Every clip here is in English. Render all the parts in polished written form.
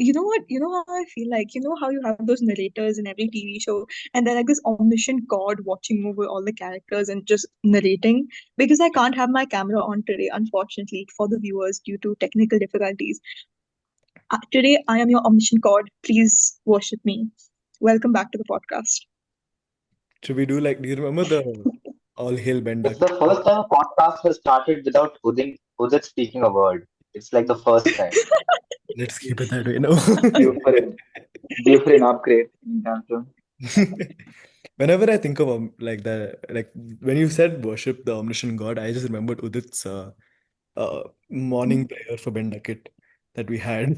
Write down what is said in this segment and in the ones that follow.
You know what? You know how I feel like? You know how you have those narrators in every TV show, and they're like this omniscient god watching over all the characters and just narrating? Because I can't have my camera on today, unfortunately, for the viewers due to technical difficulties. Today, I am your omniscient god. Please worship me. Welcome back to the podcast. Should we do like, do you remember the All Hail Ben It's the Duckett? first time a podcast has started without Udit speaking a word. It's like the first time. Let's keep it that way, no? Due for an upgrade anytime soon. Whenever I think of like when you said worship the omniscient God, I just remembered Udit's morning prayer for Ben Duckett that we had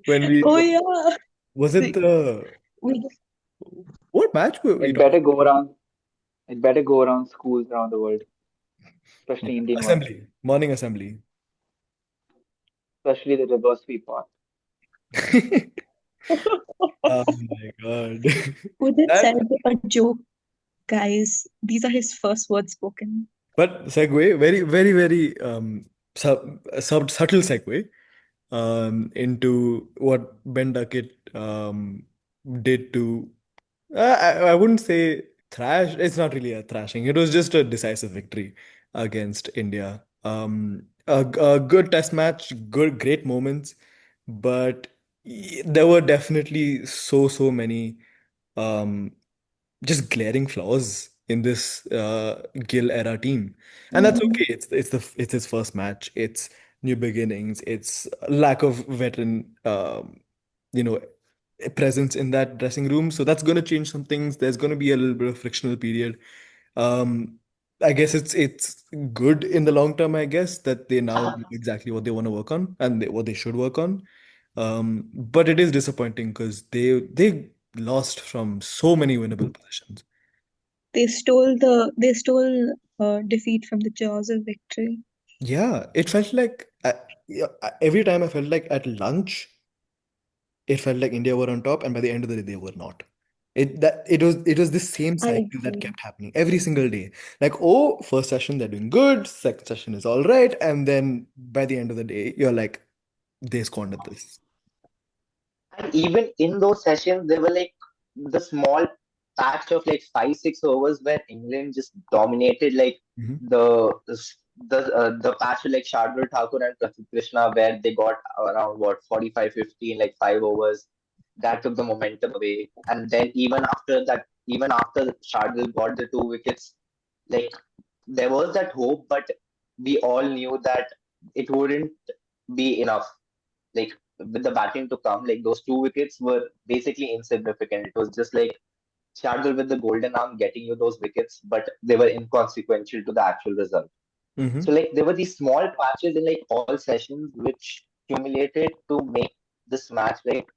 when we Oh yeah. was it The- the we just- what match were we It talking? better go around. It better go around schools around the world, especially Indian ones, Assembly, morning assembly. especially the reverse sweep part. Oh my God. Udit That, said a joke, guys. These are his first words spoken. but segue, very, very, very subtle segue into what Ben Duckett did to I wouldn't say thrash. It's not really a thrashing. It was just a decisive victory against India. A good test match, great moments, but there were definitely so many um, just glaring flaws in this Gill era team, and that's Mhm. okay. It's his first match. It's new beginnings. It's lack of veteran, you know, presence in that dressing room. So that's going to change some things. There's going to be a little bit of frictional period. Um, I guess it's good in the long term. I guess that they now know exactly what they want to work on and what they should work on. But it is disappointing because they lost from so many winnable positions. They stole defeat from the jaws of victory. Yeah, it felt like yeah, every time I felt like at lunch, it felt like India were on top, and by the end of the day, they were not. It was this same I cycle that agree. kept happening every single day. Like, oh, first session they're doing good, second session is all right, and then by the end of the day, you're like, they squandered this. And even in those sessions, there were like the small patch of like 5, 6 overs where England just dominated like Mhm. the patch with like Shardul Thakur and Prasidh Krishna where they got around what 45-50 in like 5 overs. That took the momentum away. And then even after Shardul got the 2 wickets, like there was that hope, but we all knew that it wouldn't be enough. Like with the batting to come, like those 2 wickets were basically insignificant. It was just like Shardul with the golden arm getting you those wickets, but they were inconsequential to the actual result. So Mhm. like there were these small patches in like all sessions which accumulated to make this match like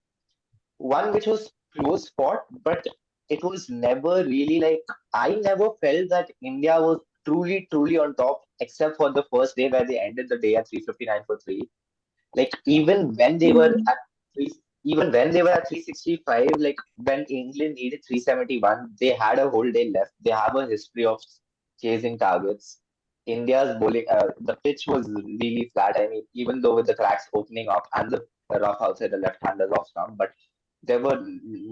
one which was close fought, but it was never really like I never felt that India was truly on top except for the first day where they ended the day at 359 for three. Like Mm. even when they were at 365, like when England needed 371, they had a whole day left. They have a history of chasing targets. India's bowling, the pitch was really flat. I mean, even though with the cracks opening up and the rough outside the left-handers off stump, but there were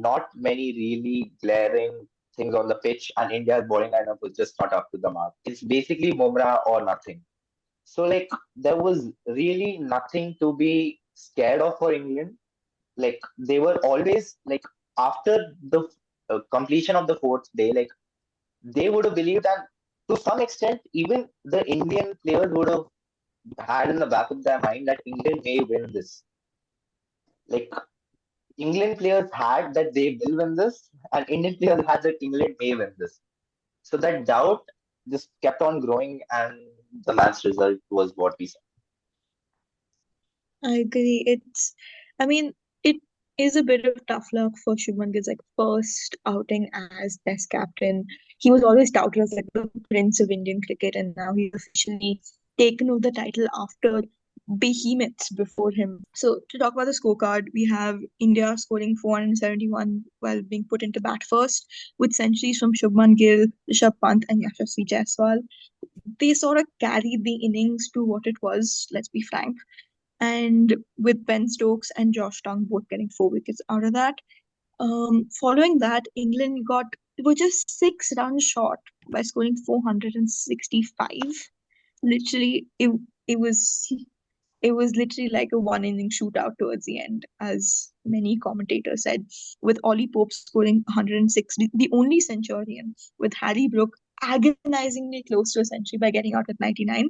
not many really glaring things on the pitch, and India's bowling lineup was just not up to the mark. It's basically Bumrah or nothing. So like there was really nothing to be scared of for England. Like they were always like after the completion of the fourth day, like they would have believed, and to some extent, even the Indian players would have had in the back of their mind that England may win this. Like England players had that they will win this, and Indian players had that England may win this. So that doubt just kept on growing, and the match result was what we saw. I agree. I mean, it is a bit of tough luck for Shubman Gill's like first outing as Test captain. He was always touted as like the prince of Indian cricket, and now he's officially taken over the title after behemoths before him. So to talk about the scorecard, we have India scoring 471 while being put into bat first, with centuries from Shubman Gill, Rishabh Pant, and Yashasvi Jaiswal. They sort of carried the innings to what it was. Let's be frank. and with Ben Stokes and Josh Tongue both getting 4 wickets out of that. Following that, England were just 6 runs short by scoring 465. Literally, it was it was literally like a one-inning shootout towards the end, as many commentators said, with Ollie Pope scoring 160, the only centurion, with Harry Brook agonizingly close to a century by getting out at 99.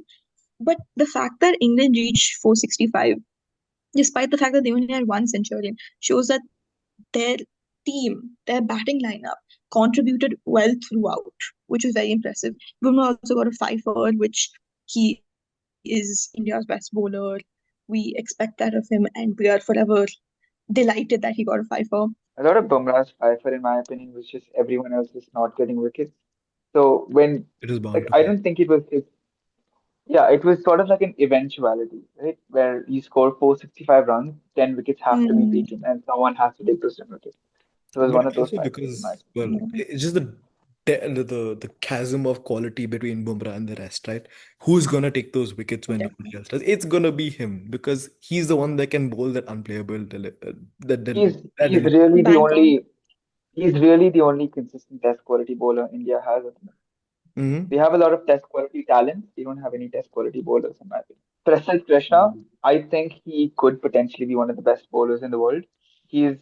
But the fact that England reached 465, despite the fact that they only had one centurion, shows that their their batting lineup, contributed well throughout, which was very impressive. Bumrah also got a 5 which he is India's best bowler. We expect that of him, and we are forever delighted that he got a 5. A lot of Bumrah's fifer, in my opinion, was just everyone else is not getting wickets. So when, It is bound like, to I be. don't think it was his. Yeah, it was sort of like an eventuality, right? Where you score 465 runs, 10 wickets have to be Mm, taken, and someone has to take those 10 wickets. So it was one But of those also fifers, in my because, opinion. well, yeah. it's just the chasm of quality between Bumrah and the rest, right? Who's gonna take those wickets when nobody else does? It's gonna be him because he's the one that can bowl that unplayable that He's delivery. really the Bank on. only he's really the only consistent test quality bowler India has at the moment. Hmm. They have a lot of test quality talent. They don't have any test quality bowlers, in my opinion. Prasid Krishna, I think he could potentially be one of the best bowlers in the world. He's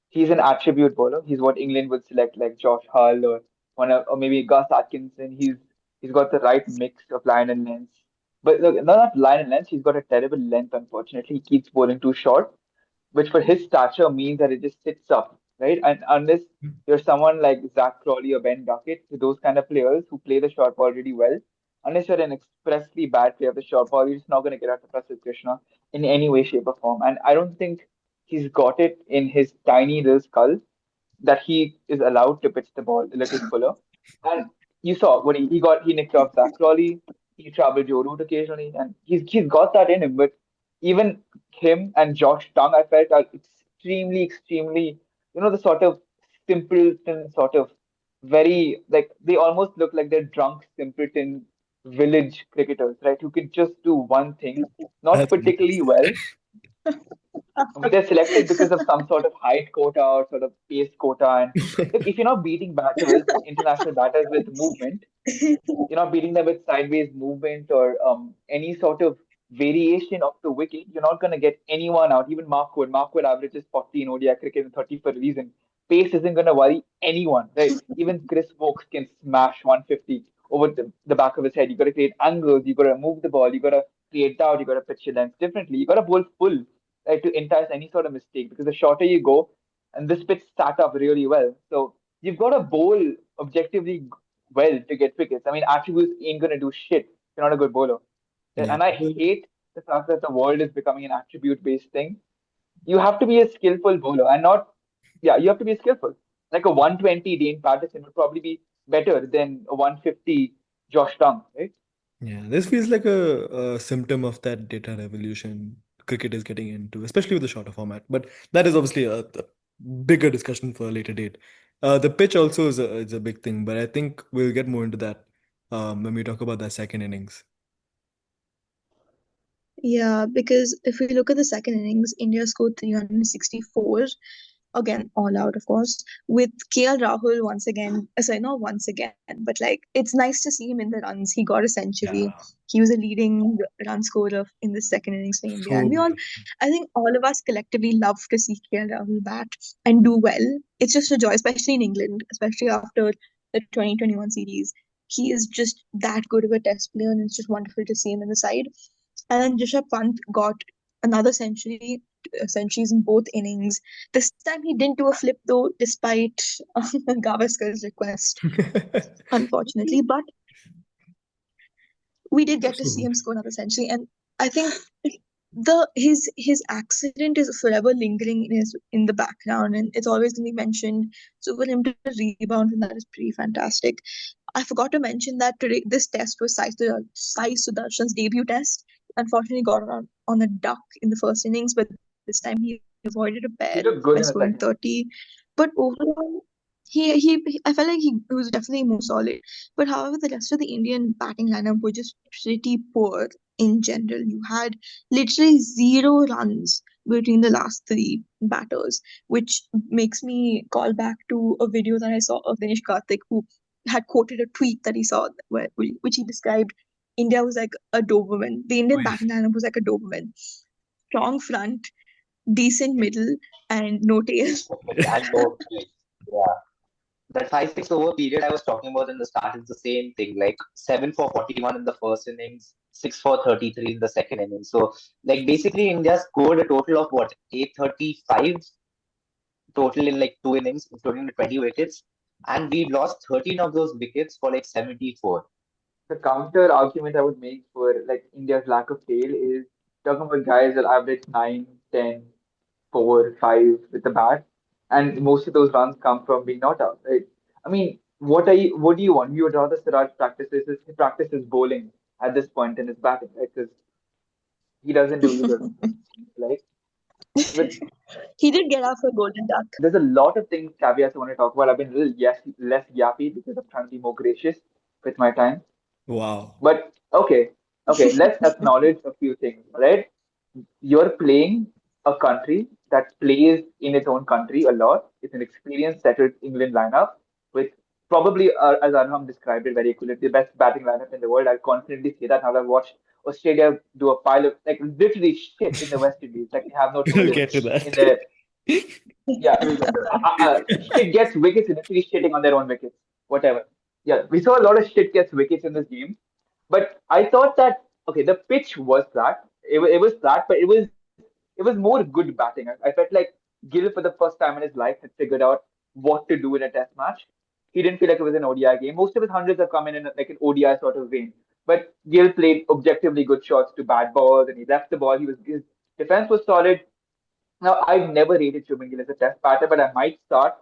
he's an attribute bowler. He's what England would select, like Josh Hull or maybe Gus Atkinson. He's got the right mix of line and length. But look, not line and length. He's got a terrible length. Unfortunately, he keeps bowling too short, which for his stature means that it just sits up, right? And unless you're someone like Zach Crawley or Ben Duckett, those kind of players who play the short ball really well, unless you're an expressly bad player of the short ball, you're just not going to get out to Prasid Krishna in any way, shape, or form. And I don't think he's got it in his tiny little skull that he is allowed to pitch the ball a little fuller. And you saw when he nicked off Zach Crawley, he troubled Joe Root occasionally, and he's got that in him. But even him and Josh Tongue, I felt are extremely, the sort of simpleton, sort of very like they almost look like they're drunk simpleton village cricketers, right? Who can just do one thing, not That's what it particularly well, but they're selected because of some sort of height quota or sort of pace quota. And is. look, if you're not beating batters, international batters with movement, you're not beating them with sideways movement or any sort of variation of the wicket. You're not going to get anyone out. Even Mark Wood. Mark Wood averages 40 in ODI cricket and 30 for a reason. Pace isn't going to worry anyone, right? Even Chris Wokes can smash 150 over the back of his head. You got to create angles. You got to move the ball. You got to create doubt. You got to pitch your length differently. You got to bowl full, right, to entice any sort of mistake because the shorter you go, and this pitch sat up really well. So you've got to bowl objectively well to get wickets. I mean, attributes ain't gonna do shit. You're not a good bowler. Yeah. And I hate the fact that the world is becoming an attribute-based thing. You have to be a skillful bowler and not, yeah, you have to be skillful. Like a 120 Dane Patterson would probably be better than a 150 Josh Tongue, right? Yeah, this feels like a symptom of that data revolution cricket is getting into, especially with the shorter format. But that is obviously a bigger discussion for a later date. The pitch also is a big thing, but I think we'll get more into that when we talk about that second innings. Yeah, because if we look at the second innings, India scored 364, again, all out, of course, with KL Rahul once again. Sorry, not once again, but like it's nice to see him in the runs. He got a century. Yeah, He was a leading run scorer in the second innings for India. And so good. I think all of us collectively love to see KL Rahul bat and do well. It's just a joy, especially in England, especially after the 2021 series. He is just that good of a test player, and it's just wonderful to see him in the side. And then Rishabh Pant got another centuries in both innings. This time he didn't do a flip though, despite Gavaskar's request, unfortunately. But we did get to So see him good. score another century, and I think his accident is forever lingering in the background, and it's always going to be mentioned. So for him to rebound from that is pretty fantastic. I forgot to mention that today this test was Sai Sudarshan's debut test. Unfortunately, got on a duck in the first innings, but this time he avoided a pair He looked by good in the scoring second. 30. But overall, I felt like he was definitely more solid. But however, the rest of the Indian batting lineup were just pretty poor in general. You had literally zero runs between the last three batters, which makes me call back to a video that I saw of Dinesh Karthik, who had quoted a tweet that he saw which he described India was like a Doberman. The Oh, Indian yes. batting lineup was like a Doberman. Strong front, decent middle, and no tail. And no, yeah. That 5-6 over period I was talking about in the start is the same thing. Like 7 for 41 in the first innings, 6 for 33 in the second innings. So like basically India scored a total of what 835 total in like two innings, including the 20 wickets, and we lost 13 of those wickets for like 74. The counter argument I would make for like India's lack of tail is talking about guys that average 9, 10, 4, 5 with the bat, and most of those runs come from being not out. Right? I mean, what do you want? You would rather Siraj practices bowling at this point in his batting, right? Because he doesn't do either. Like, but He did get out for Golden Duck. there's a lot of things caveats I want to talk about. I've been a little less yappy because I'm trying to be more gracious with my time. Wow. But okay, let's acknowledge a few things, right? You're playing a country that plays in its own country a lot. It's an experienced, settled England lineup with probably, as Arham described it very accurately, the best batting lineup in the world. I'll confidently say that now that I've watched Australia do a pile of like literally shit in the West Indies. Like they have no We'll toilet get to in that. their yeah, we'll get there. Shit gets wickets and literally shitting on their own wickets. Whatever. Yeah, we saw a lot of shit gets wickets in this game. But I thought that okay, the pitch was flat. It was flat, but it was more good batting. I felt like Gill for the first time in his life had figured out what to do in a test match. He didn't feel like it was an ODI game. Most of his hundreds have come in like an ODI sort of vein. But Gill played objectively good shots to bad balls and he left the ball. His defense was solid. Now, I've never rated Shubman Gill as a test batter, but I might start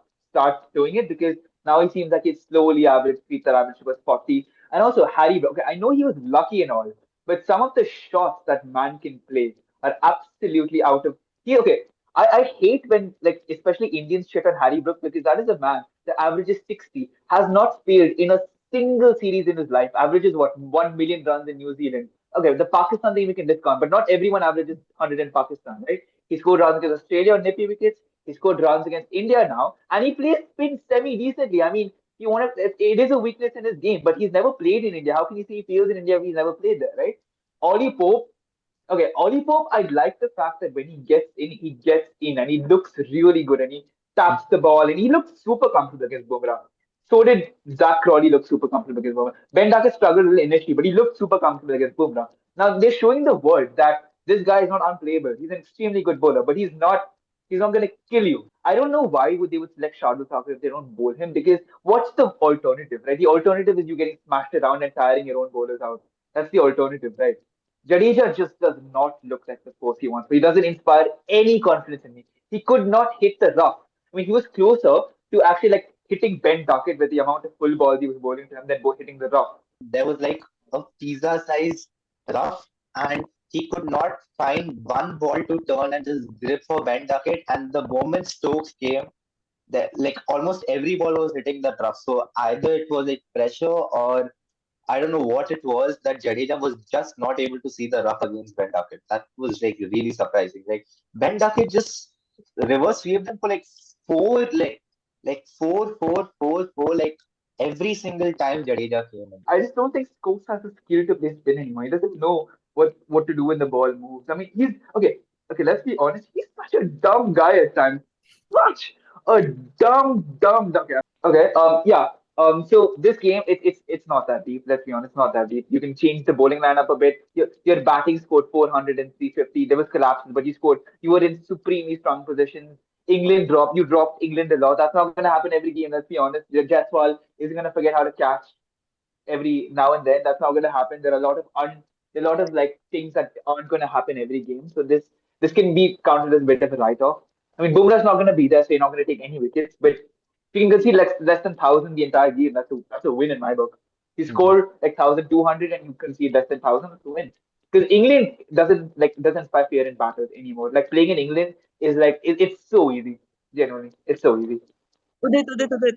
doing it because now he seems like he's slowly average, Peter average was 40. And also Harry, okay, I know he was lucky and all, but some of the shots that man can play are absolutely out of okay. I hate when like especially Indians shit on Harry Brook because that is a man that averages 60, has not failed in a single series in his life, averages what 1 million runs in New Zealand. Okay, the Pakistan thing we can discount, but not everyone averages 100 in Pakistan, right? He scored runs against Australia on nippy wickets. He scored runs against India now, and he plays spin semi decently. I mean, he wanted it is a weakness in his game, but he's never played in India. How can you say he fails in India if he's never played there, right? Ollie Pope, okay, Ollie Pope, I like the fact that when he gets in and he looks really good and he taps the ball and he looks super comfortable against Bumrah. So did Zach Crawley look super comfortable against Bumrah. Ben Duckett struggled a little initially, but he looked super comfortable against Bumrah. Now they're showing the world that this guy is not unplayable. He's an extremely good bowler, but he's not going to kill you. I don't know why they would select Shardul Thakur if they don't bowl him because what's the alternative, right? The alternative is you getting smashed around and tiring your own bowlers out. That's the alternative, right? Jadeja just does not look like the force he wants. He doesn't inspire any confidence in me. He could not hit the rough. I mean, he was closer to actually like hitting Ben Duckett with the amount of full balls he was bowling to him than hitting the rough. There was like a pizza size rough, and he could not find one ball to turn and just grip for Ben Duckett. And the moment Stokes came, that like almost every ball was hitting the rough. So either it was like pressure or I don't know what it was that Jadeja was just not able to see the rough against Ben Duckett. That was like really surprising. Like Ben Duckett just reverse swept them for like four, like four, like every single time Jadeja came in. I just don't think Stokes has the skill to play spin anymore. He doesn't know what to do when the ball moves. I mean, he's okay. Okay, let's be honest. He's such a dumb guy at times. Such a dumb. Okay. Yeah. So this game, it's not that deep. Let's be honest, not that deep. You can change the bowling lineup a bit. Your batting scored 400 and 350. There was collapses, but You were in supremely strong positions. You dropped England a lot. That's not going to happen every game. Let's be honest. Jaiswal isn't going to forget how to catch every now and then. That's not going to happen. There are a lot of like things that aren't going to happen every game. So this can be counted as a bit of a write off. I mean, Bumrah's not going to be there, so you're not going to take any wickets. But if you can concede less than 1,000 the entire game, that's a win in my book. You Mhm. score like 1,200 and you concede less than 1,000, that's a win. Because England doesn't inspire fear in battles anymore. Like playing in England is like it's so easy. Genuinely, it's so easy. Udit, Udit, Udit.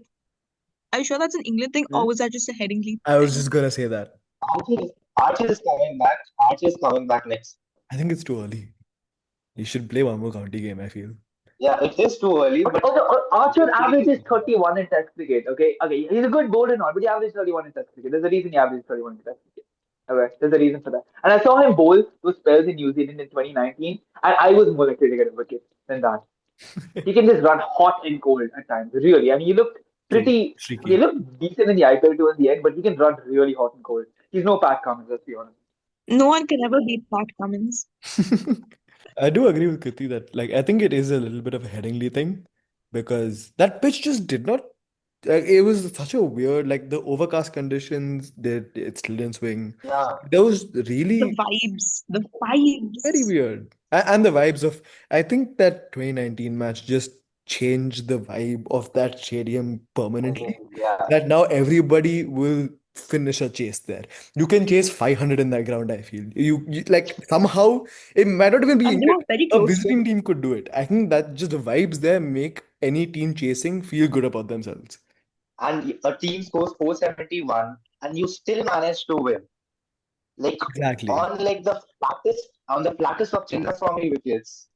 Are you sure that's an England thing, or Hmm? was that just a Headingley I was thing? just gonna say that. Archer is coming back. Archer is coming back next. I think it's too early. You should play one more county game, I feel. Yeah, it is too early, Okay, but okay, Archer hopefully averages 31 in Test cricket. Okay, okay, he's a good bowler and all, but he averaged 31 in Test cricket. There's a reason he averaged 31 in Test cricket. Okay, there's a reason for that. And I saw him bowl those spells in New Zealand in 2019, and I was more likely to get a wicket than that. He can just run hot and cold at times. Really, I mean, he looked True. pretty. He Streaky. looked decent in the IPL towards the end, but he can run really hot and cold. He's no Pat Cummins, let's be honest. No one can ever beat Pat Cummins. I do agree with Kriti that, like, I think it is a little bit of a Headingley thing because that pitch just did not. Like, it was such a weird, like the overcast conditions, it still didn't swing. yeah, That was The really vibes, the very vibes. weird. And the vibes of, I think that 2019 match just changed the vibe of that stadium permanently. yeah. That now everybody will finish a chase there. You can chase 500 in that ground, I feel. You like somehow, it might not even be And they England. were very A close to visiting it. team could do it. I think that just the vibes there make any team chasing feel good about themselves. And a team scores 471, and you still manage to win. Like Exactly. on the flattest of Chinnaswamy wickets,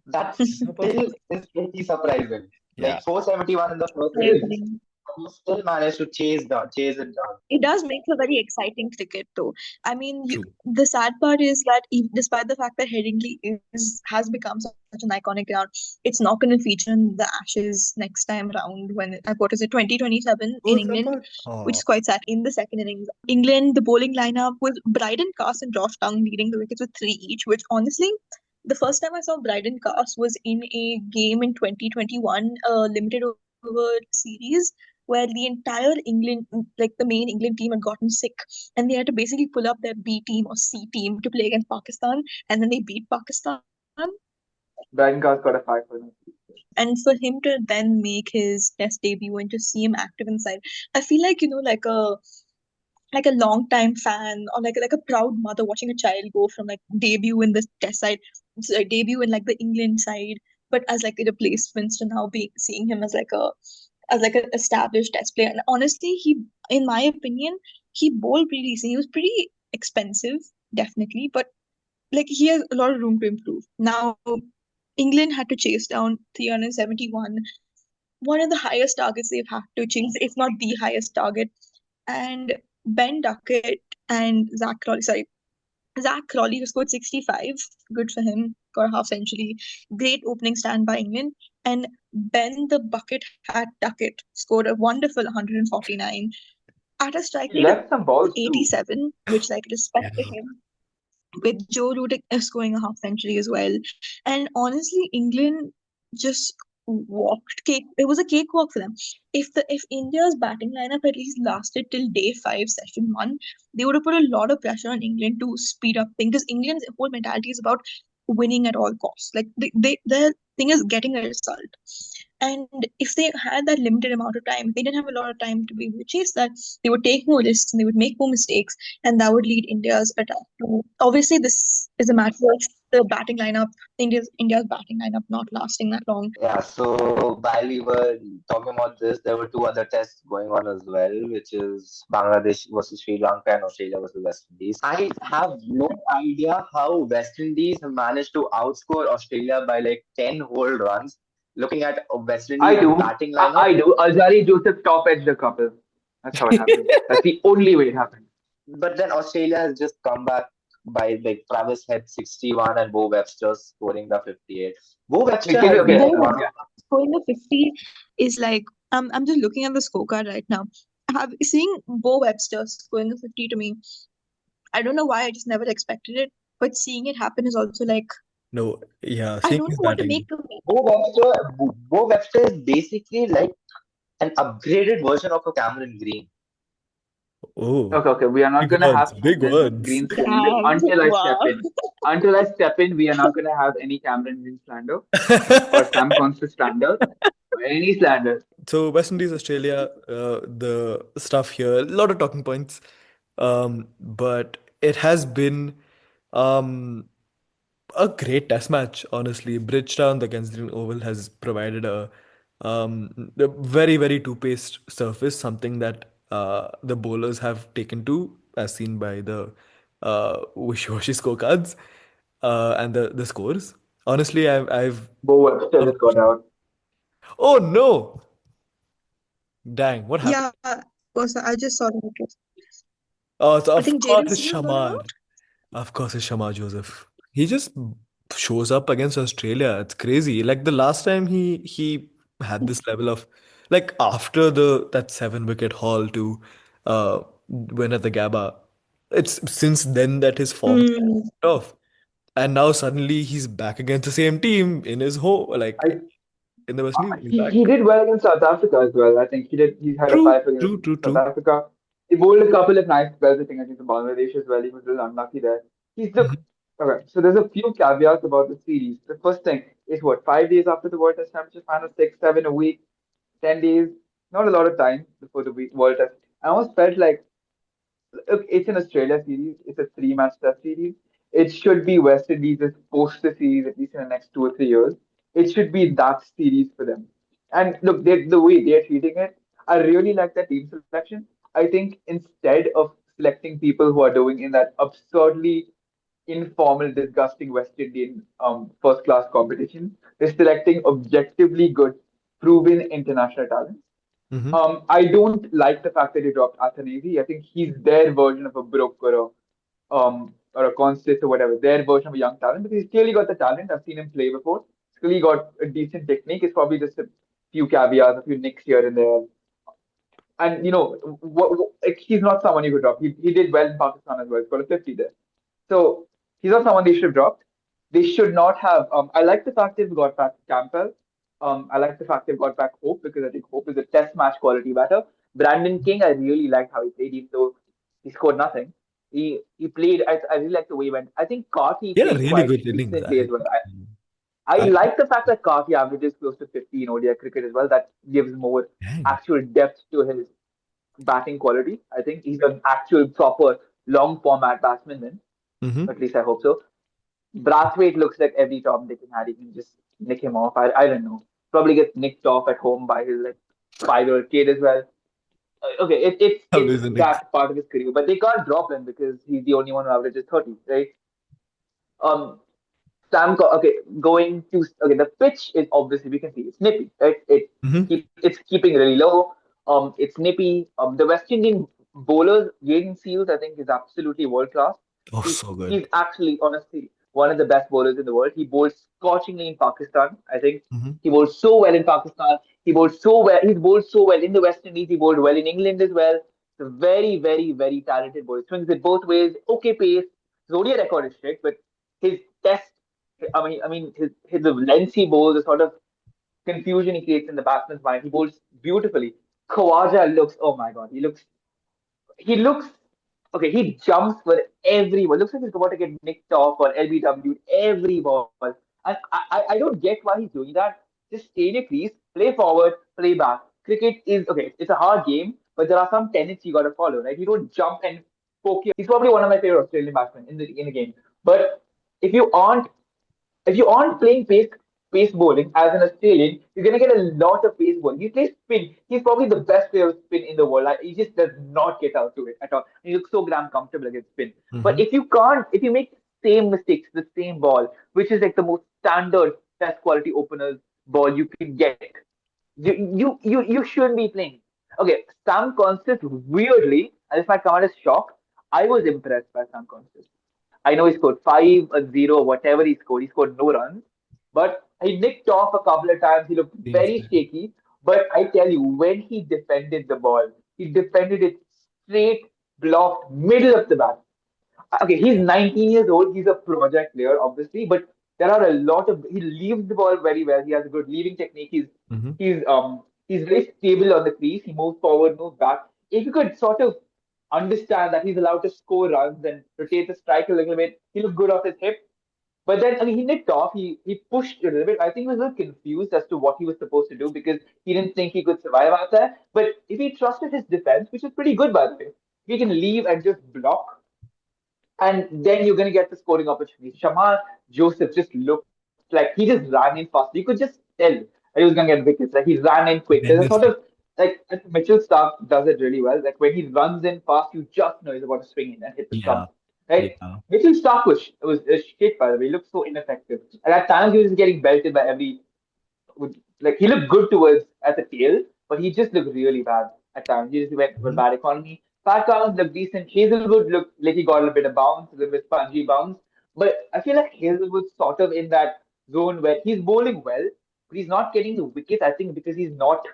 that Yeah, perfect. still is pretty surprising. Yeah, Like 471 in the first I innings, agree. you still manage to chase it down. It does make for very exciting cricket, though. I mean, true. the sad part is that despite the fact that Headingley has become such an iconic ground, it's not going to feature in the Ashes next time round when what is it, 2027 Oh, in is that England, part? which Oh, is quite sad. In the second innings, England, the bowling lineup was Bryden Cast and Josh Tongue leading the wickets with three each, which honestly, the first time I saw Bryden Cast was in a game in 2021, limited over series where the entire England, like the main England team, had gotten sick, and they had to basically pull up their B team or C team to play against Pakistan, and then they beat Pakistan. Brian Cast got a 5 for him. And for him to then make his Test debut and to see him active inside, I feel like like a long time fan or like a proud mother watching a child go from like debut in the Test side, debut in like the England side, but as like a replacements to now be seeing him as like an established Test player. And honestly, in my opinion, he bowled pretty decent. He was pretty expensive, definitely, but like he has a lot of room to improve. Now, England had to chase down 371, one of the highest targets they've had to chase, if not the highest target. And Ben Duckett and Zach Crawley, sorry, Zach Crawley, who scored 65, good for him, got a half century. Great opening stand by England. And Ben the Bucket Hat Duckett scored a wonderful 149 at a strike He rate of left some balls too. 87, which, like, respect yeah. to him, with Joe Root scoring a half century as well. And honestly, England just walked cake. It was a cakewalk for them. If India's batting lineup at least lasted till day five, session one, they would have put a lot of pressure on England to speed up things. Because England's whole mentality is about winning at all costs. Like their thing is getting a result. And if they had that limited amount of time, if they didn't have a lot of time to be able to chase that, they would take more risks and they would make more mistakes, and that would lead India's attack to. Obviously, this is a matter of the batting lineup, India's batting lineup not lasting that long. Yeah, so while we were talking about this, there were two other tests going on as well, which is Bangladesh versus Sri Lanka and Australia versus West Indies. I have no idea how West Indies have managed to outscore Australia by like 10 whole runs. Looking at West I Indies do. batting I, lineup, I do. Azari Joseph top edged the couple. That's how it happened. That's the only way it happened. but then Australia has just come back by like Travis Head 61 and Bo Webster scoring the 58. Bo Wait, Webster can we, has okay, been Bo like one of yeah. scoring the 50 is like I'm just looking at the scorecard right now. Seeing Bo Webster scoring a 50 to me, I don't know why, I just never expected it. But seeing it happen is also like No, yeah, I seeing don't his know what to batting. make of it. Bo Webster is basically like an upgraded version of a Cameron Green. Oh, Okay, okay. We are not big gonna words, have big Cameron words. Green slander Damn, until I step wow. in. Until I step in, we are not gonna have any Cameron Green slander or Sam Constance slander or any slander. So West Indies, Australia, the stuff here, a lot of talking points. But it has been um a great test match, honestly. Bridgetown, the Kensington Oval, has provided a The very, very two-paced surface, something that the bowlers have taken to, as seen by the wishy-washy scorecards and the scores. Honestly, I've Bo Webster just got out. oh no! Dang, what happened? Yeah, of course, I just saw that. Oh, so I of think Jaden course it's Stevens got Shamar. out. Of course it's Shamar Joseph. He just shows up against Australia. It's crazy. Like the last time he had this level of like after the that 7 wicket haul to win at the Gabba. It's since then that his form Hmm. off. And now suddenly he's back against the same team in his home, like I in the West Indies. He's he back. did well against South Africa as well. I think he had a True, five against true, true, South true. Africa. He bowled a couple of nice spells, I think, against Bangladesh as well. He was a little unlucky there. He's the Mhm. Okay, so there's a few caveats about the series. The first thing is what, 5 days after the World Test Championship final, six, seven a week, 10 days, not a lot of time before the World Test. I almost felt like, look, it's an Australia series. It's a three-match test series. It should be West Indies post the series at least in the next 2 or 3 years. It should be that series for them. And look, the way they're treating it, I really like that team selection. I think instead of selecting people who are doing in that absurdly informal, disgusting West Indian first class competition, they're selecting objectively good, proven international talent. Mhm. I don't like the fact that they dropped Athanasi. I think he's their version of a Brook or a Constance or whatever, their version of a young talent because he's clearly got the talent. I've seen him play before. He's clearly got a decent technique. It's probably just a few caveats, a few nicks here and there. And like, he's not someone you could drop. He did well in Pakistan as well. He's got a 50 there. So he's not someone they should have dropped. They should not have. I like the fact they've got back Campbell. I like the fact they've got back Hope because I think Hope is a test match quality batter. Brandon King, I really liked how he played, even though he scored nothing. He played. I really like the way he went. I think Carty He had a played really quite good innings. decently as well. I I like the fact that Carty averages close to 50 in ODI cricket as well. That gives more dang. actual depth to his batting quality. I think he's an actual proper long format batsman then. Mm-hmm. At least I hope so. Brathwaite looks like every Tom, Dick, and Harry can just nick him off. I don't know. Probably gets nicked off at home by his like 5 year old kid as well. Okay, it's Always a Nick. that part of his career, but they can't drop him because he's the only one who averages 30, right? Um, okay, going to okay. The pitch is obviously we can see it's nippy, right? Mm-hmm. It's keeping really low. It's nippy. The West Indian bowlers, Jaden Seals, I think is absolutely world class. Oh, He's so he's good. actually honestly one of the best bowlers in the world. He bowls scorchingly in Pakistan. I think Mm-hmm. he bowled so well in Pakistan. He bowled so well. He's bowled so well in the West Indies. He bowled well in England as well. He's a very, very, very talented bowler. Swings it both ways. Okay pace. His ODI record is strict, but his test his the lengths he bowls, the sort of confusion he creates in the batsman's mind, he bowls beautifully. Khawaja looks, oh my god, he looks okay. He jumps for every ball. Looks like he's about to get nicked off or LBW every ball. And I don't get why he's doing that. Just stay in your crease, play forward, play back. Cricket is okay. It's a hard game, but there are some tenets you got to follow. Right? You don't jump and poke. He's probably one of my favorite Australian batsmen in the game. But if you aren't if you aren't playing pace bowling as an Australian, you're gonna get a lot of pace bowling. He plays spin. He's probably the best player of spin in the world. Like, he just does not get out to it at all. He looks so damn comfortable against spin. But Mm-hmm. if you make same mistakes, the same ball, which is like the most standard best quality openers ball you can get, you shouldn't be playing. Okay, Sam Constance weirdly, and this might come as shock. I was impressed by Sam Constance. I know he scored 5 or 0, whatever he scored. He scored no runs, but he nicked off a couple of times. He looked Same, very same. shaky. But I tell you, when he defended the ball, he defended it straight, blocked, middle of the bat. Okay, he's 19 years old. He's a project player, obviously, but there are a lot of he leaves the ball very well. He has a good leaving technique. Mm-hmm. He's very stable on the crease. He moves forward, moves back. If you could sort of understand that he's allowed to score runs and rotate the strike a little bit, he looked good off his hip. But then he nicked off. He pushed a little bit. I think he was a little confused as to what he was supposed to do because he didn't think he could survive out there. But if he trusted his defense, which is pretty good by the way, he can leave and just block and then you're going to get the scoring opportunity. Shamar Joseph just looked like he just ran in fast. You could just tell. and he was gonna get wickets. Like he ran in quick. There's a sort Tremendously. of like Mitchell Stark does it really well. Like when he runs in fast, you just know he's about to swing in and hit the Yeah. stump. Right? Yeah. Mitchell Stark was a shit by the way. He looked so ineffective. And at times he was getting belted by every would like he looked good towards at the tail, but he just looked really bad at times. He just went with Mhm. bad economy. Pat Cummins looked decent. Hazelwood looked like he got a bit of bounce, a little bit spongy bounce. But I feel like Hazelwood's sort of in that zone where he's bowling well, but he's not getting the wickets, I think, because he's not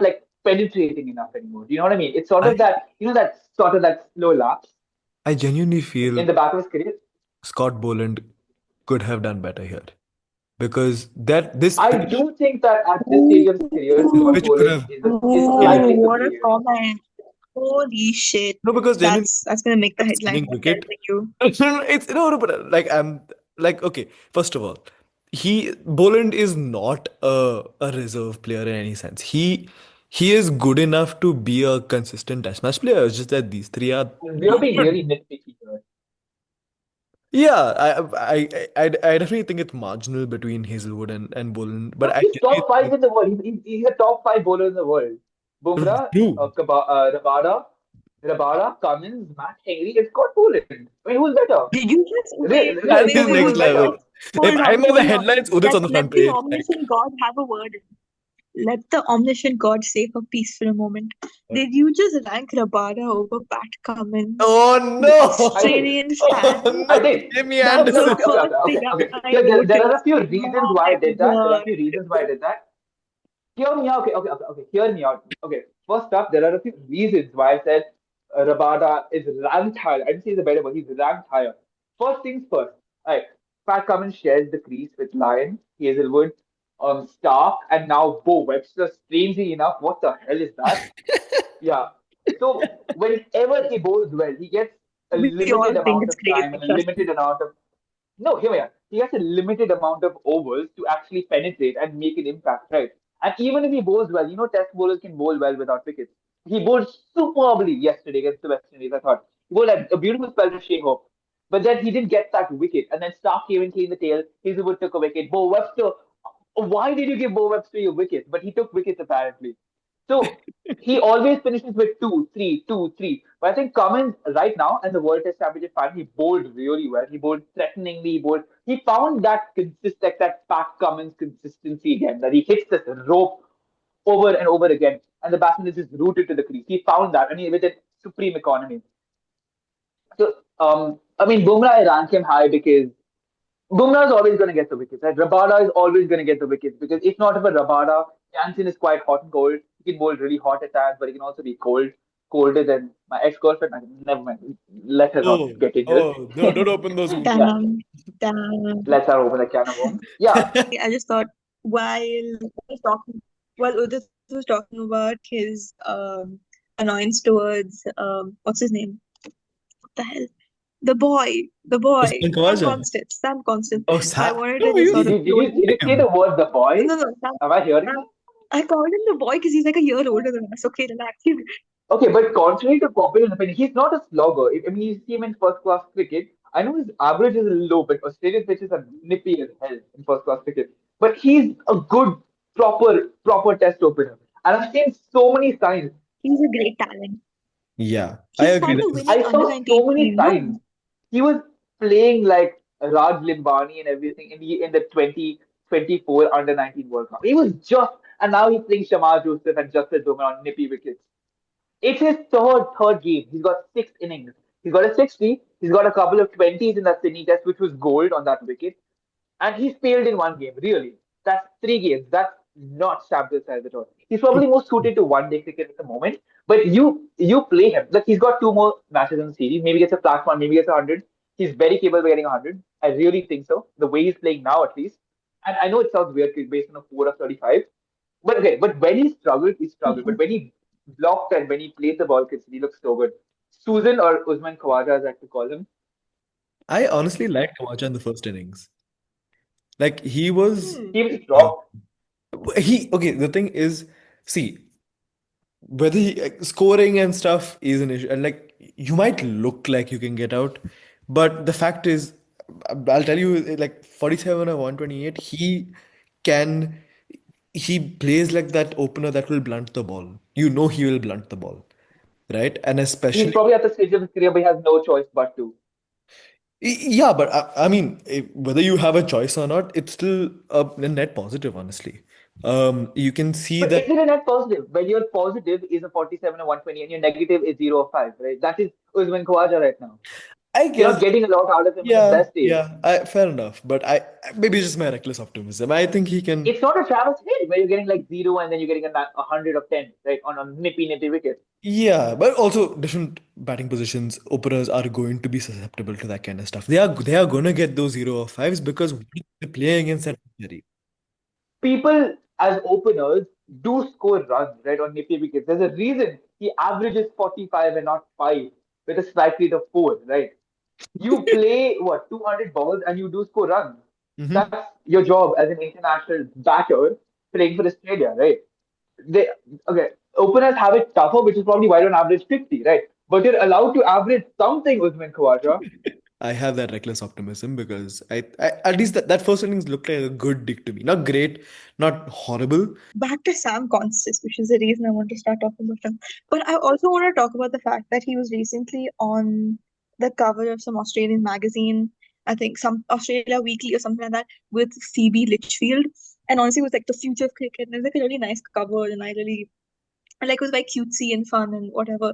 like penetrating enough anymore. Do you know what I mean? It's sort I of that, that sort of that slow lapse I genuinely in feel the back of his career. Scott Boland could have done better here because that this I pitch do think that at this stage of his career, this Scott Ooh, pitch could Boland have is killed. slightly what a superior. comment. Holy shit. No, because genuinely That's gonna make the headlines, spinning I'm wicket. telling you. It's no, but like I'm like okay. First of all, Boland is not a reserve player in any sense. He is good enough to be a consistent test match player. It's just that these three are We're being good. really nitpicky here. Yeah, I definitely think it's marginal between Hazelwood and Boland, but Look, I he's genuinely top five think in the world. He's a top five bowler in the world. Bumrah, true. Rabada, Cummins, Matt Henry, it's Scott Boland. I mean, who's better? Did you just Re- That Realistically, is next who's better? level. If hold I on, know the hold on. headlines, Udit's on the Let front the page. Like, omniscient God have a word. Let the omniscient God say for peace for a moment. Did you just rank Rabada over Pat Cummins, oh the no! I did. Australian Oh fan? I no! did. Jimmy That's Look, the Anderson. okay, okay, first okay, thing okay, okay. I There are a noticed. few reasons why I My did that. There are a God. few reasons why I did that. Hear me out. Okay, okay, okay, okay. Hear me out. Okay. First up, there are a few reasons why I said Rabada is ranked higher. I didn't say he's a better, but he's ranked higher. First things first. All right. Pat Cummins shares the crease with Lyon, Hazelwood, Stark, and now Bo Webster. Strangely enough, what the hell is that? Yeah. So whenever he bowls well, he gets a We all limited think amount it's of crazy, time and a trust me. limited amount of no, here we are. He has a limited amount of overs to actually penetrate and make an impact, right? And even if he bowls well, test bowlers can bowl well without wickets. He bowled superbly yesterday against the West Indies, I thought. He bowled a beautiful spell to Shea Hope. But then he didn't get that wicket. And then Stark came and cleaned the tail. Hazelwood took a wicket. Bo Webster, why did you give Bo Webster your wicket? But he took wickets apparently. So he always finishes with 2, 3, 2, 3. But I think Cummins right now and the World Test Championship final, he bowled really well. He bowled threateningly. He found that that Pat Cummins consistency again. That he hits this rope over and over again, and the batsman is just rooted to the crease. He found that, and he with a supreme economy. So I mean, Bumrah I rank him high because Bumrah is always going to get the wickets. Right? Rabada is always going to get the wickets because if not for Rabada, Jansen is quite hot and cold. He can bowl really hot at times, but he can also be colder than my ex-girlfriend. Never mind. Let her not Oh, get into oh, it. no, don't open those wounds. Yeah, Damn, damn. let's not open a can of worms. Yeah, I just thought while Udit was talking about his annoyance towards what's his name? What the hell? The boy, Usman Khawaja. Sam Constant. Oh, I Sam. wanted to No, just you sort did of you did troll you, him. did you say him. the word the boy? No, no, Sam, Am I hearing Sam. that? I called him the boy because he's like a year older than us. Okay, relax. Okay, but contrary to popular opinion, he's not a slogger. I mean, you see him in first class cricket. I know his average is a little low, but Australian pitches are nippy as hell in first class cricket. But he's a good, proper test opener. And I've seen so many signs. He's a great talent. Yeah, I He's agree. from That the is, winning I under saw so 19 many team, no? signs. He was playing like Raj Limbani and everything in the 2024 under 19 World Cup. He was just, and now he's playing Shamar Joseph and Justin Bumrah on nippy wickets. It's his third game. He's got 6 innings. He's got a 60. He's got a couple of 20s in that Sydney Test, which was gold on that wicket. And he's failed in one game, really. That's 3 games. That's not sample size at all. He's probably more suited to one-day cricket at the moment. But you play him. Like he's got 2 more matches in the series. Maybe gets a flat one, maybe gets 100. He's very capable of getting 100. I really think so. The way he's playing now, at least. And I know it sounds weird based on a 4 of 35. But okay, but when he struggled, he struggled. But when he blocked and when he played the ball, he looked so good. Susan or Usman Khawaja, as I like to call him, I honestly liked Khawaja in the first innings. Like he was, Hmm. he was uh, dropped. okay. The thing is, see, whether scoring and stuff is an issue, and like you might look like you can get out, but the fact is, I'll tell you, like 47 or 128, he can. he plays like that opener that will blunt the ball. You know he will blunt the ball, right? And He's especially, probably at the stage of his career, but he has no choice but to. yeah, but I mean, whether you have a choice or not, it's still a net positive, honestly. You can see But that. is it a net positive? When your positive is a 47 or 120 and your negative is 0 or 5, right? That is Usman Khawaja right now. I You're not guess, getting a lot out of him in his yeah, best days. yeah, fair enough. But maybe it's just my reckless optimism. I think he can. It's not a Travis Head where you're getting like 0 and then you're getting a 100 of 10, right? On a nippy wicket. Yeah, but also different batting positions, openers are going to be susceptible to that kind of stuff. They are gonna get those 0 or 5s because they're playing against that theory. People as openers do score runs, right, on nippy wickets. There's a reason he averages 45 and not 5 with a strike rate of 4, right? You play, what, 200 balls and you do score runs. Hmm. That's your job as an international batter playing for Australia, right? They okay. Openers have it tougher, which is probably why they don't average 50, right? But you're allowed to average something, Usman Khawaja. I have that reckless optimism because I at least that first innings looked like a good dig to me. Not great, not horrible. Back to Sam Constant, which is the reason I want to start talking about him. But I also want to talk about the fact that he was recently on the cover of some Australian magazine, I think some Australia Weekly or something like that, with Phoebe Litchfield. And honestly, it was like the future of cricket. And it was like a really nice cover, and I really like it was very cutesy and fun and whatever.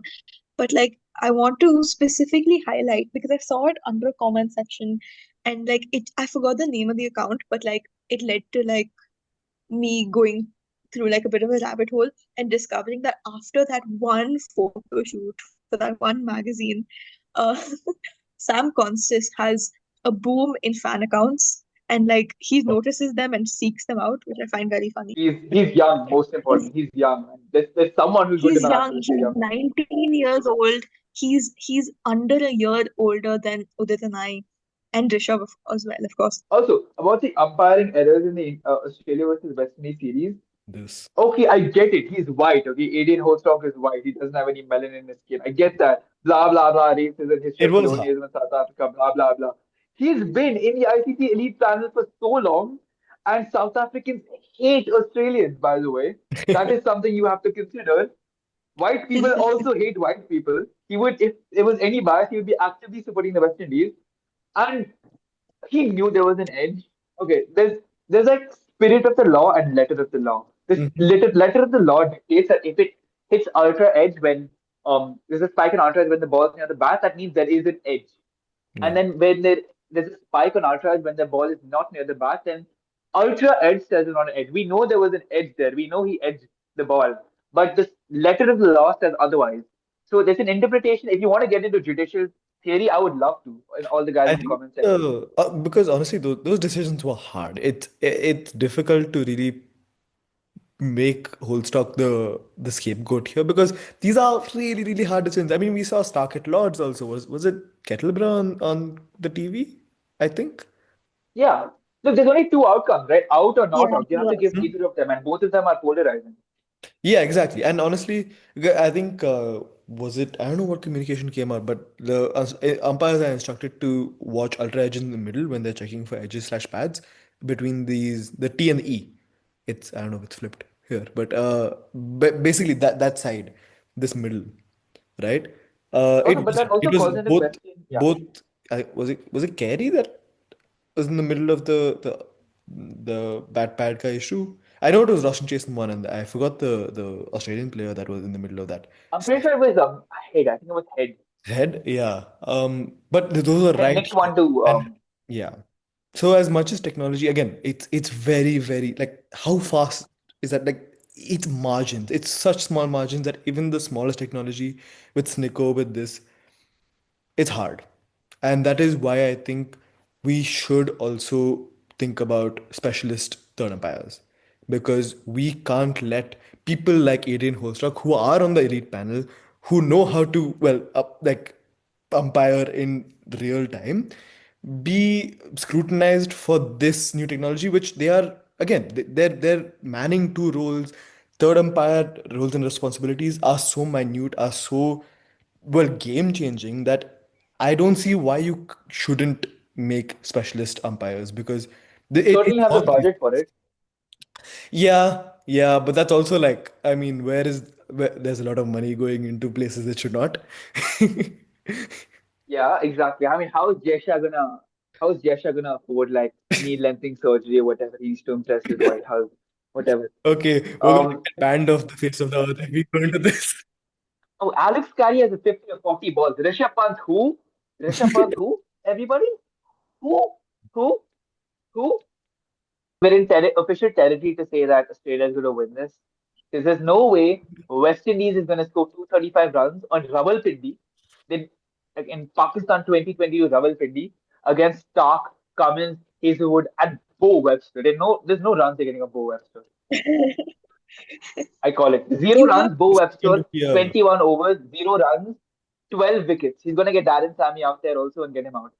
But like I want to specifically highlight because I saw it under a comment section and like it I forgot the name of the account, but like it led to like me going through like a bit of a rabbit hole and discovering that after that one photo shoot for that one magazine, uh, Sam Constis has a boom in fan accounts and like he notices them and seeks them out, which I find very funny. He's young, most He's, important. He's young. And there's someone who's going to he's the young. national He's stadium. 19 years old. He's under a year older than Udit and I, and Rishabh as well, of course. Also, about the umpiring errors in the Australia versus West Indies series. This. Okay, I get it. He's white. Okay, Aiden Holstock is white. He doesn't have any melanin in his skin. I get that. Blah blah blah. Racism, history It of was hard. colonialism in South Africa. Blah blah blah. He's been in the ICC elite panel for so long, and South Africans hate Australians. By the way, that is something you have to consider. White people also hate white people. He would, if there was any bias, he would be actively supporting the West Indies, and he knew there was an edge. Okay, there's like spirit of the law and letter of the law. This Mhm. letter of the law dictates that if it hits ultra edge when there's a spike on ultra edge when the ball's near the bat, that means there is an edge. And Yeah. then when there's a spike on ultra edge when the ball is not near the bat, then ultra edge says it's not an edge. We know there was an edge there. We know he edged the ball, but the letter of the law says otherwise. So there's an interpretation. If you want to get into judicial theory, I would love to. And all the guys I in the think comment section. because honestly, those decisions were hard. It's difficult to really make Holstock the scapegoat here because these are really hard decisions. I mean, we saw Stark at Lords also. Was it Kettlebell on the TV? I think. Yeah. Look, there's only two outcomes, right? Out or not Yeah, out. You he have to give was. Mhm. either of them, and both of them are polarizing. Yeah, exactly. And honestly, I think was it? I don't know what communication came out, but the umpires are instructed to watch ultra edge in the middle when they're checking for edges slash pads between the T and the E. It's I don't know if it's flipped here, but basically that side, this middle, right? Oh no, but that also It was calls into both question. Yeah. both. Was it Carey that was in the middle of the bad pad guy issue. I know it was Russian Chase one, and I forgot the Australian player that was in the middle of that. I'm pretty sure it was head. I think it was head. Head, yeah. But those are Head right next here. one to And yeah. So as much as technology, again, it's very like how fast is that? Like it's margins. It's such small margins that even the smallest technology with Snicko with this it's hard. And that is why I think we should also think about specialist third umpires because we can't let people like Adrian Holstrock, who are on the elite panel, who know how to, well, like umpire in real time, be scrutinized for this new technology, which they are, again, they're manning two roles. Third umpire roles and responsibilities are so minute, are so well game changing that I don't see why you shouldn't make specialist umpires because we it certainly have the solves these. budget for it. Yeah, but that's also like, I mean, there's a lot of money going into places that should not. Yeah, exactly. I mean, how is Jesha gonna afford like knee lengthening surgery or whatever he needs to impress his White House, whatever. Okay, we're gonna Um, get banned off the face of the earth if we go into this. oh, Alex Carey has a 50 or 40 balls. Rishabh Pant, who? Rishabh Pant, who? Everybody? Who? Who? Who? We're in official territory to say that Australia is going to win this. Because there's no way West Indies is going to score 235 runs on Rawalpindi. They, like in Pakistan 2022 Rawalpindi against Stark, Cummins, Hazelwood, and Bo Webster. There's no runs they're getting of Bo Webster. I call it zero You have runs. Bo It's going to Webster, be a 21 overs, 0 runs, 12 wickets. He's going to get Darren Sammy out there also and get him out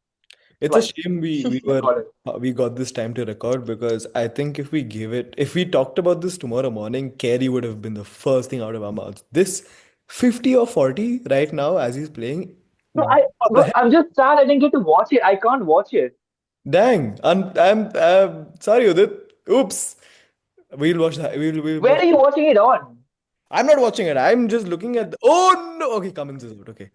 It's a twice. shame I call it. we got this time to record because I think if we talked about this tomorrow morning, Carey would have been the first thing out of our mouths. This 50 or 40 right now as he's playing, what the heck? I'm just sad I didn't get to watch it. I can't watch it. Dang, I'm sorry, Udit. Oops. We'll watch that. We'll Where watch. are you watching it on? I'm not watching it. I'm just looking at oh no. Okay, Cummins is out. Okay.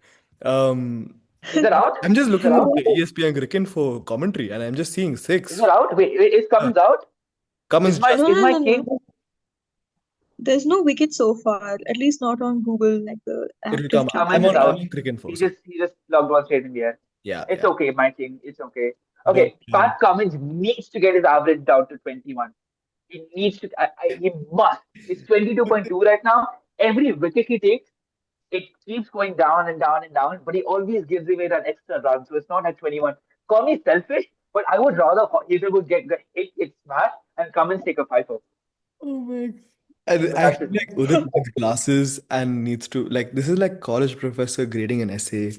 Um, Is that out? I'm just Is that looking out? at the ESPN cricket for commentary, and I'm just seeing Is six. that out? Wait, is Uh, Cummins out? Cummins no, just Is no, my no, king? no. There's no wicket so far, at least not on Google, like the it'll active come. Cummins tracker is I'm out. thing. on cricket for He so just he just logged one straight in the air. yeah, It's yeah. okay, my king. It's okay. But Okay, Pat Cummins needs to get his average down to 21. He needs to. He must. It's 22.2 right now. Every wicket he takes, it keeps going down and down and down, but he always gives away that extra run. So it's not at 21. Call me selfish, but I would rather Hazelwood get hit, it smash, and Cummins take a fifer. oh my. I, But I that's feel just me. like Udit needs glasses and needs to like this is like college professor grading an essay.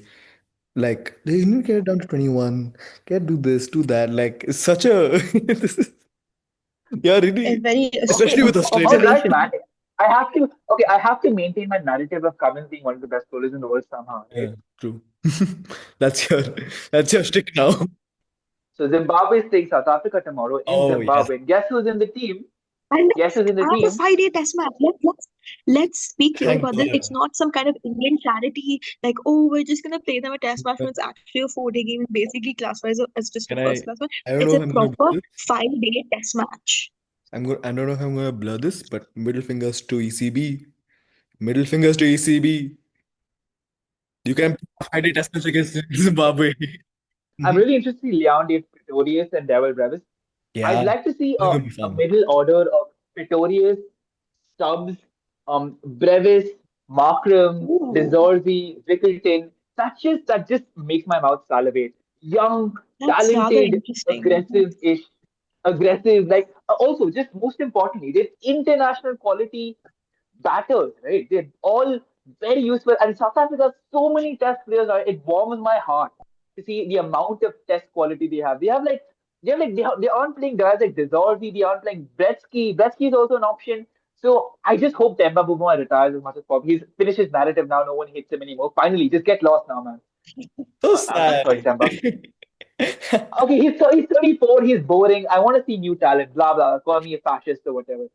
Like you need to get it down to 21. Can't do this, do that. Like it's such a this is yeah, A really, very Okay, especially with astute Australia. all right, observation. man. I have to maintain my narrative of Cummins being one of the best bowlers in the world somehow, right? Yeah, true. That's your that's your stick now. So Zimbabwe is playing South Africa tomorrow in Oh yes. Zimbabwe. And guess who's in the team? And Guess let's who's in the have a team? 5 day test match. Let's speak clear Thank about this. God. It's not some kind of Indian charity, like, oh, we're just gonna play them a test match when it's actually a 4 day game and basically classifies as just a Can first class match. I don't It's know a if I'm gonna proper blur this. 5 day test match. I don't know if I'm gonna blur this, but middle fingers to ECB. Middle fingers to ECB. You can fight it as much against Zimbabwe. I'm Mhm. really interested in Leon Pretorius and Darrell Brevis. I'd Yeah, like to see it's gonna be a fun. middle order of Pretorius, Stubbs, Brevis, Markram, Ooh, Desorzi, Rickleton. That just makes my mouth salivate. Young, that's rather talented, interesting. aggressive. Like also, just most importantly, they're international quality batters, right? They're all very useful. And South Africa has so many test players. It warms my heart to see the amount of test quality they have. They aren't playing guys like Desorzi, they aren't playing Bretsky. Bretsky is also an option. So I just hope Temba Bavuma retires as much as possible. He's finished his narrative now. No one hates him anymore. Finally, just get lost now, man. So I'm sad. sorry, Temba. Okay, he's 34. He's boring. I want to see new talent. Blah blah. Call me a fascist or whatever.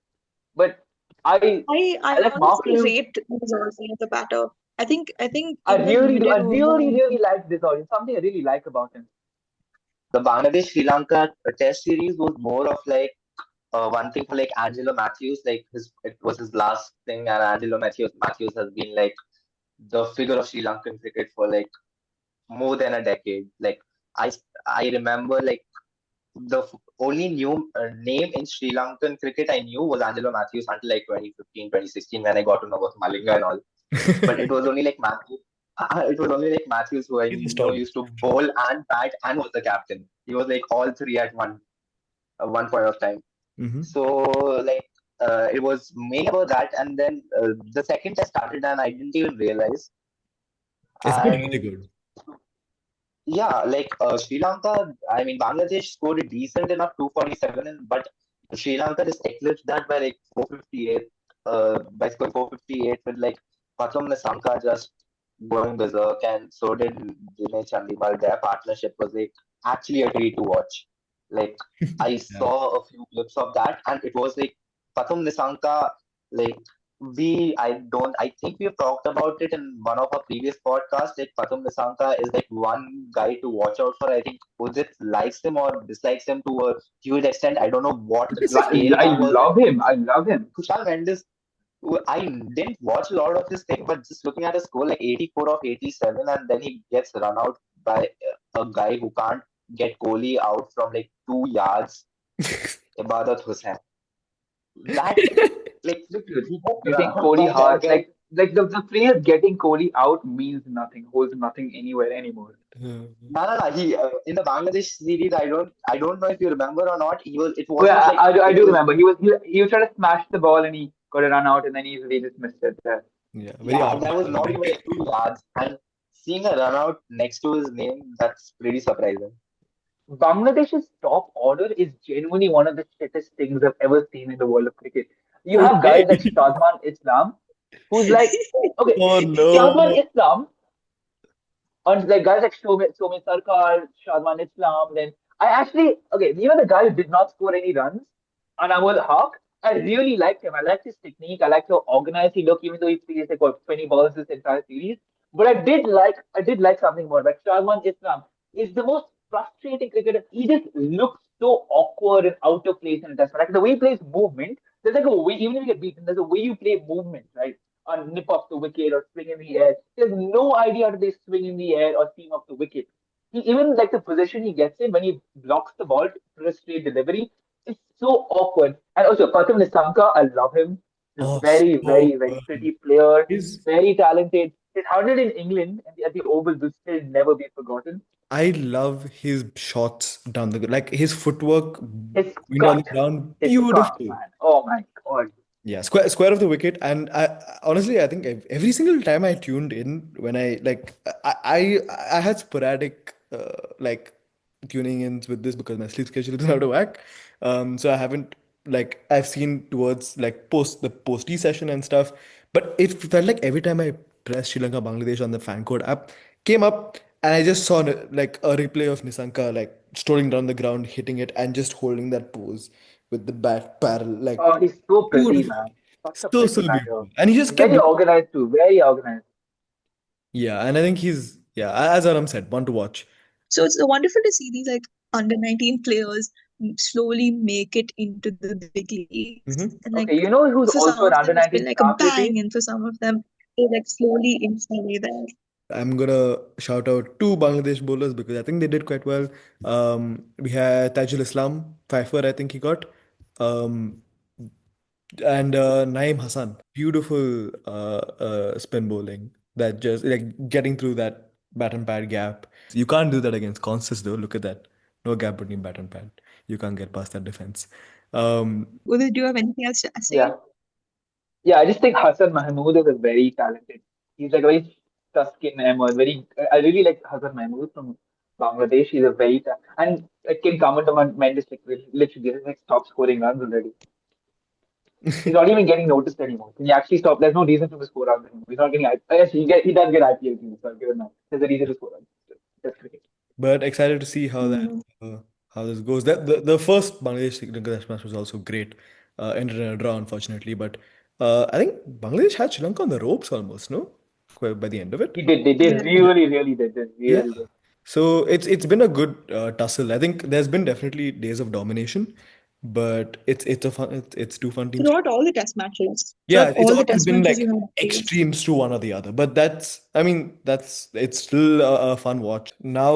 But I I I like honestly Markram. rate Zimbabwe as a batter. I think I England really do. I needed one more. really like this audience. Something I really like about him. The Bangladesh Sri Lanka Test series was more of like one thing for like Angelo Mathews, like it was his last thing, and Angelo Mathews has been like the figure of Sri Lankan cricket for like more than a decade. Like I I remember like the only new name in Sri Lankan cricket I knew was Angelo Mathews until like 2015, 2016 when I got to know about Malinga and all. But it was only like Matthews. It was only like Matthews who I He's know historic. used to bowl and bat and was the captain. He was like all three at one point of time. Hmm. So like it was mainly about that, and then the second test started, and I didn't even realize. It's been really And good. yeah, like Sri Lanka, I mean Bangladesh scored a decent enough 247, but Sri Lanka just eclipsed that by like 458. By scoring 458 with like Pathum Nissanka just going berserk, and so did Dinesh Chandimal. Their partnership was like actually a treat to watch. Like I Yeah. saw a few clips of that, and it was like Pathum Nisanka, like I think we've talked about it in one of our previous podcasts. Like Pathum Nisanka is like one guy to watch out for. I think Udit likes him or dislikes him to a huge extent. I don't know what his I career was. love him. I love him. Kushal Mendes, I didn't watch a lot of his thing, but just looking at his score, like 84 of 87, and then he gets run out by a guy who can't get Kohli out from like 2 yards, Ibadat Hussain. That, like, he gets Getting run out Kohli by that hard, guy. the phrase getting Kohli out means nothing, holds nothing anywhere anymore. No. He in the Bangladesh series, I don't know if you remember or not. It Oh wasn't yeah, like I it do was. remember. He was trying to smash the ball and he got a run out and then he just missed it there. Yeah, very Yeah, and that was not even unfortunate. like 2 yards. And seeing a run out next to his name, that's pretty surprising. Bangladesh's top order is genuinely one of the shittest things I've ever seen in the world of cricket. You have Okay. guys like Shadman Islam, who's like, okay, Oh Shadman no. Islam, and like guys like Somi Sarkar, Shadman Islam, then I actually, okay, even the guy who did not score any runs, Anamul Haq, I really liked him. I liked his technique. I liked how organized he looked, even though he plays like what 20 balls this entire series. But I did like something more. Like Shadman Islam is the most frustrating cricketer. He just looks so awkward and out of place in a test match. Like the way he plays movement, there's like a way, even if you get beaten, there's a way you play movement, right? Or nip off the wicket or swing in the air. He has no idea how to swing in the air or seam off the wicket. He even like the position he gets in when he blocks the ball for a straight delivery is so awkward. And also Pathum Nisanka, I love him. He's a Oh, very, so very, very good. pretty player, His very talented. His 100 in England at the Oval will still never be forgotten. I love his shots down the like his footwork His going down the cut, ground, his cut, beautiful. man. Oh my God. Yeah, square of the wicket, and honestly, I think every single time I tuned in when I had sporadic like tuning ins with this because my sleep schedule is out of whack. So I haven't like I've seen towards like post session and stuff, but it felt like every time I pressed Sri Lanka Bangladesh on the fan code app, came up and I just saw like a replay of Nisanka like strolling down the ground, hitting it, and just holding that pose with the bat barrel like. Oh, he's so pretty, Beautiful. man. Such a So pretty batter. beautiful. And he just kept Very doing organized too. Very organized. yeah, and I think yeah, as Aram said, one to watch. So it's wonderful to see these like under 19 players slowly make it into the big leagues. And like Okay, you for know some who's of them, also it's an been under like a 19 star, bang, and for Priti? some of them, they like slowly inch their way there. I'm gonna shout out two Bangladesh bowlers because I think they did quite well. We had Tajul Islam, Pfeiffer, I think he got. Um, and Naeem Hassan, beautiful spin bowling that just like getting through that bat and pad gap. You can't do that against Constance though. Look at that, no gap between bat and pad. You can't get past that defense. Um, Udit, do you have anything else to say? Yeah. Yeah, I just think Hassan Mahmood is a very talented. He's like a very Tuscan Ahmed. I really like Hassan Mahmood from Bangladesh. He's a and I can comment on Mendes like literally like stop scoring runs already. He's not even getting noticed anymore. Can you actually stop? There's no reason for him to score runs anymore. He's not getting. Yes, he does get IPL teams, so I'll give him that. There's a reason to score runs. That's cricket. but excited to see Mm. how this goes. That the first Bangladesh Sri Lanka Test match was also great. Ended in a draw, unfortunately, but I think Bangladesh had Sri Lanka on the ropes almost, no? By the end of it. He did. They Yeah. really, really did. They Yeah. really did. So it's been a good tussle. I think there's been definitely days of domination, but it's two fun teams. Throughout all the test matches, Yeah, it's all the always test been matches like you have days. extremes to one or the other. But I mean, it's still a fun watch. Now,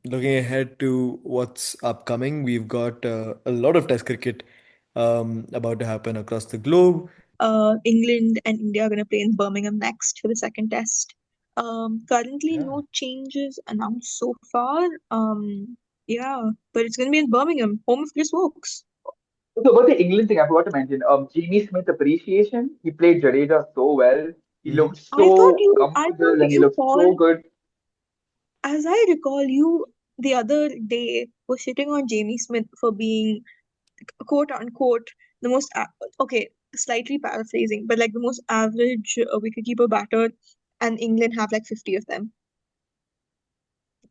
looking ahead to what's upcoming, we've got a lot of Test cricket about to happen across the globe. England and India are going to play in Birmingham next for the second test. Currently, Yeah. no changes announced so far. Yeah, but it's going to be in Birmingham, home of Chris Wokes. So about the England thing, I forgot to mention. Jamie Smith appreciation. He played Jadeja so well. He Mhm. looked so I comfortable thought and he you looked so called, good. as I recall, you the other day were shitting on Jamie Smith for being quote unquote the most okay, slightly paraphrasing, but like the most average wicketkeeper batter, and England have like 50 of them.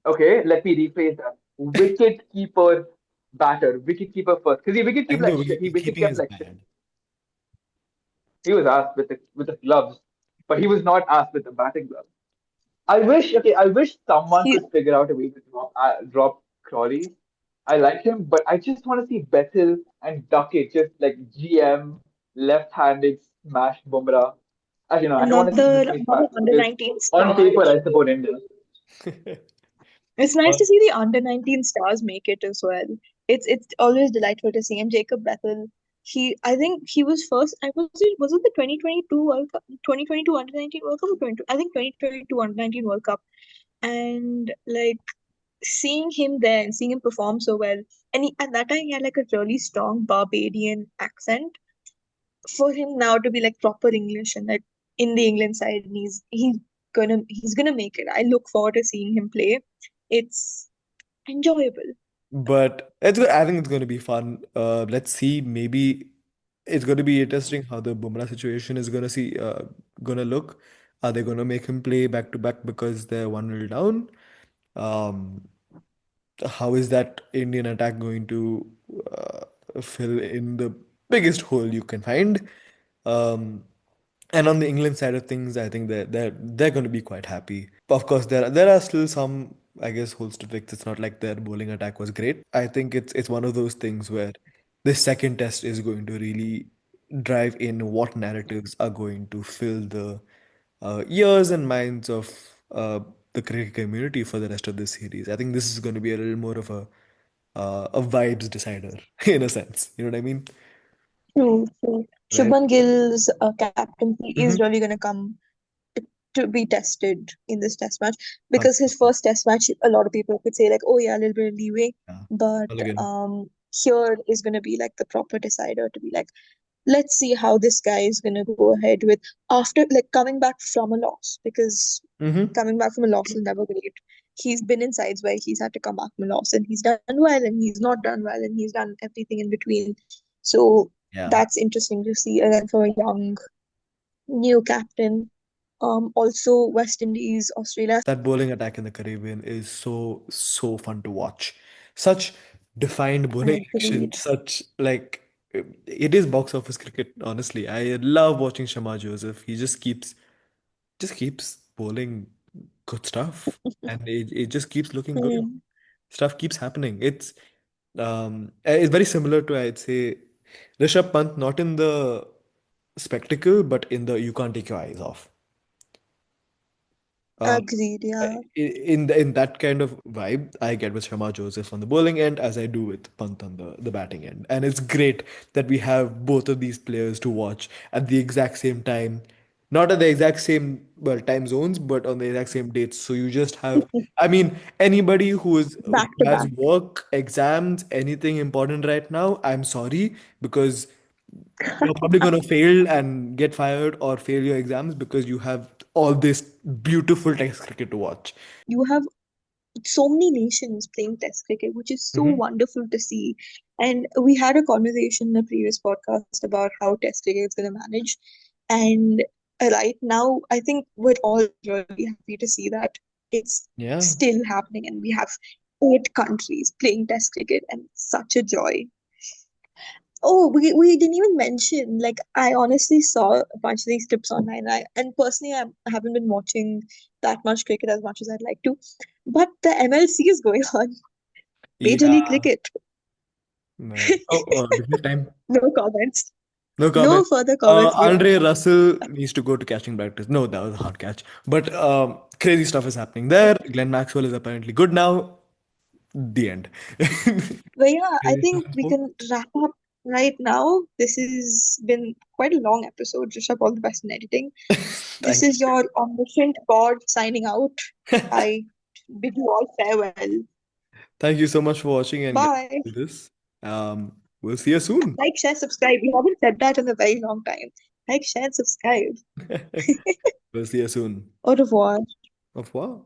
Okay, let me rephrase that. Wicket keeper batter, wicket keeper first. Because he wicket I kept know like shit. He wicket keeping kept is like shit. bad. He was asked with the gloves, but he was not asked with the batting gloves. I wish someone He could figure out a way to drop Crawley. I like him, but I just want to see Bethel and Duckett just like GM left-handed smash Bumrah. I don't want to see mismatch another bats under because 19 on star. paper I support India. It's nice Uh, to see the under 19 stars make it as well. It's always delightful to see. And Jacob Bethel, I think he was first. I was it the 2022 World Cup, 2022 under 19 World Cup or 20, I think 2022 under 19 World Cup. And like seeing him there and seeing him perform so well, and at that time he had like a really strong Barbadian accent. For him now to be like proper English and like in the England side, and he's gonna make it. I look forward to seeing him play. It's enjoyable. but it's good. I think it's going to be fun. Let's see. Maybe it's going to be interesting how the Bumrah situation is going to look. Are they going to make him play back to back because they're 1-0 down? Um, how is that Indian attack going to fill in the biggest hole you can find? Um, and on the England side of things, I think they're going to be quite happy. Of course, there are still some, I guess, holes to fix. It's not like their bowling attack was great. I think it's one of those things where this second test is going to really drive in what narratives are going to fill the ears and minds of the cricket community for the rest of this series. I think this is going to be a little more of a vibes decider in a sense. You know what I mean? True, true. Right? Shubman Gill's captaincy is Mm-hmm. really going to come to be tested in this test match because his first test match, a lot of people could say like, oh yeah, a little bit of leeway, Yeah. but Well, again. here is going to be like the proper decider to be like, let's see how this guy is going to go ahead with after like coming back from a loss because Mm-hmm. coming back from a loss is never great. He's been in sides where he's had to come back from a loss and he's done well and he's not done well and he's done everything in between. So Yeah. that's interesting to see again for a young new captain. Also West Indies, Australia. That bowling attack in the Caribbean is so fun to watch. Such defined bowling action, Agreed. such like it is box office cricket, honestly. I love watching Shama Joseph. He just keeps bowling good stuff. And it just keeps looking good. Hmm. Stuff keeps happening. It's very similar to, I'd say, Rishabh Pant, not in the spectacle, but in the you can't take your eyes off. Um, Agreed, yeah. in that kind of vibe, I get with Shama Joseph on the bowling end as I do with Pant on the batting end. And it's great that we have both of these players to watch at the exact same time. Not at the exact same, well, time zones, but on the exact same dates. So you just have, I mean, anybody who Back to has back. work, exams, anything important right now, I'm sorry because you're probably going to fail and get fired or fail your exams because you have all this beautiful test cricket to watch. You have so many nations playing Test cricket, which is so Hmm. wonderful to see. And we had a conversation in a previous podcast about how Test cricket is going to manage. And right now, I think we're all really happy to see that it's Yeah. still happening, and we have 8 countries playing Test cricket, and it's such a joy. Oh, we didn't even mention. Like, I honestly saw a bunch of these clips online. And personally, I haven't been watching that much cricket as much as I'd like to. But the MLC is going on. Major League Yeah. Cricket. No. Oh, business time. No comments. No No comment. further comments beyond Andre that. Russell needs to go to catching practice. No, that was a hard catch. But crazy stuff is happening there. Glenn Maxwell is apparently good now. The end. But yeah, I Crazy stuff think in we sport. can wrap up right now. This has been quite a long episode. Just up all the best in editing. This Thank is your omniscient God signing out. you. I bid you all farewell. Thank you so much for watching and getting Bye. to this. We'll see you soon. Like, share, subscribe. We haven't said that in a very long time. Like, share, and subscribe. We'll see you soon. Au revoir. Au revoir.